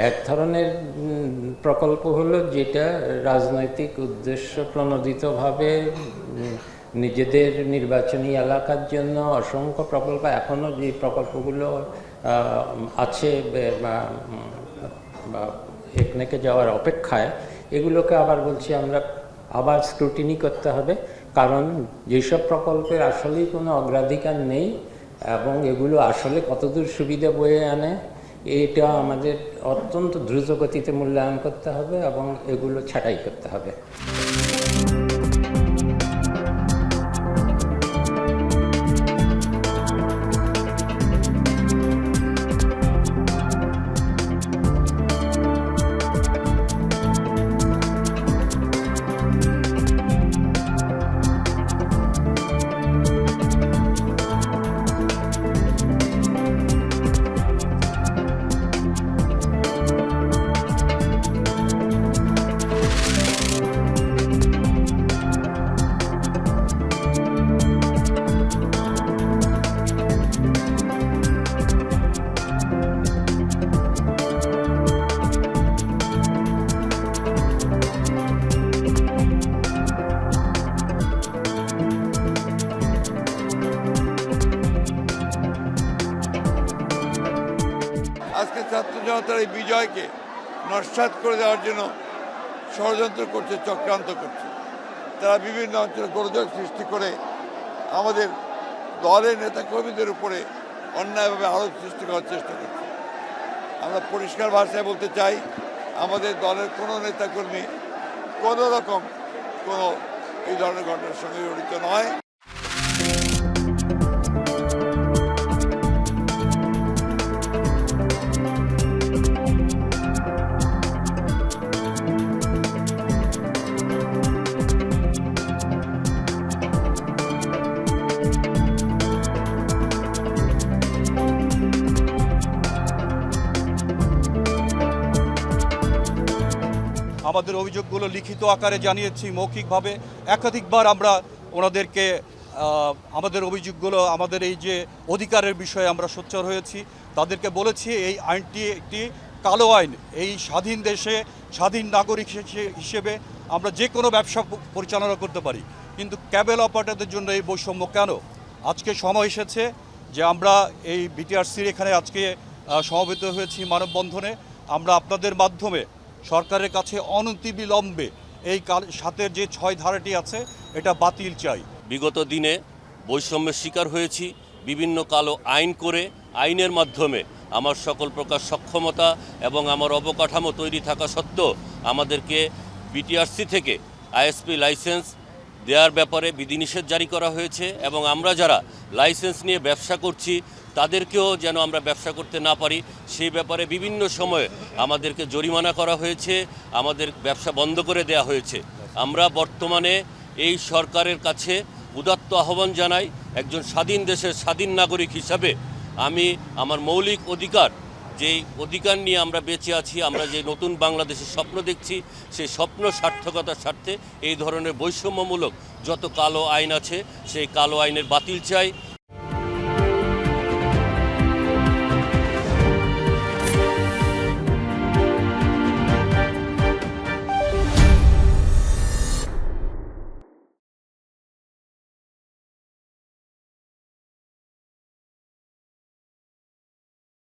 এক ধরনের প্রকল্প হলো যেটা রাজনৈতিক উদ্দেশ্য প্রণোদিতভাবে নিজেদের নির্বাচনী এলাকার জন্য অসংখ্য প্রকল্প, এখনও যে প্রকল্পগুলো আছে বা একনেকে যাওয়ার অপেক্ষায়, এগুলোকে আবার বলছি আমরা আবার স্ক্রুটিনি করতে হবে, কারণ যেসব প্রকল্পের আসলেই কোনো অগ্রাধিকার নেই এবং এগুলো আসলে কতদূর সুবিধা বয়ে আনে এটা আমাদের অত্যন্ত দ্রুত গতিতে মূল্যায়ন করতে হবে এবং এগুলো ছাঁটাই করতে হবে। আজকে ছাত্র জনতার এই বিজয়কে নস্যাৎ করে দেওয়ার জন্য ষড়যন্ত্র করছে, চক্রান্ত করছে। তারা বিভিন্ন অঞ্চলে গোলযোগ সৃষ্টি করে আমাদের দলের নেতাকর্মীদের উপরে অন্যায়ভাবে আরোপ সৃষ্টি করার চেষ্টা করছে। আমরা পরিষ্কার ভাষায় বলতে চাই, আমাদের দলের কোনো নেতাকর্মী কোনো রকম কোনো এই ধরনের ঘটনার সঙ্গে জড়িত নয়। আমাদের অভিযোগগুলো লিখিত আকারে জানিয়েছি, মৌখিকভাবে একাধিকবার আমরা ওনাদেরকে আমাদের অভিযোগগুলো, আমাদের এই যে অধিকারের বিষয়ে আমরা সোচ্চার হয়েছি, তাদেরকে বলেছি এই আইনটি একটি কালো আইন। এই স্বাধীন দেশে স্বাধীন নাগরিক হিসেবে আমরা যে কোনো ব্যবসা পরিচালনা করতে পারি, কিন্তু ক্যাবেল অপারেটরদের জন্য এই বৈষম্য কেন? আজকে সময় এসেছে যে আমরা এই বিটিআরসির এখানে আজকে সমবেত হয়েছি মানববন্ধনে। আমরা আপনাদের মাধ্যমে সরকারের কাছে অনতিবিলম্বে এই 7-এর যে 6 ধারাটি আছে এটা বাতিল চাই। বিগত দিনে বৈষম্যের শিকার হয়েছি, বিভিন্ন কালো আইন করে আইনের মাধ্যমে আমার সকল প্রকার সক্ষমতা এবং আমার অবকাঠামো তৈরি থাকা সত্ত্বেও আমাদেরকে বিটিআরসি থেকে আইএসপি লাইসেন্স দেওয়ার ব্যাপারে বিধিনিষেধ জারি করা হয়েছে এবং আমরা যারা লাইসেন্স নিয়ে ব্যবসা করছি তাদেরকেও যেন আমরা ব্যবসা করতে না পারি সেই ব্যাপারে বিভিন্ন সময়ে আমাদেরকে জরিমানা করা হয়েছে, আমাদের ব্যবসা বন্ধ করে দেয়া হয়েছে। আমরা বর্তমানে এই সরকারের কাছে উদাত্ত আহ্বান জানাই, একজন স্বাধীন দেশের স্বাধীন নাগরিক হিসাবে আমি আমার মৌলিক অধিকার, যেই অধিকার নিয়ে আমরা বেঁচে আছি, আমরা যে নতুন বাংলাদেশের স্বপ্ন দেখছি, সেই স্বপ্ন সার্থকতার স্বার্থে এই ধরনের বৈষম্যমূলক যত কালো আইন আছে সেই কালো আইনের বাতিল চাই।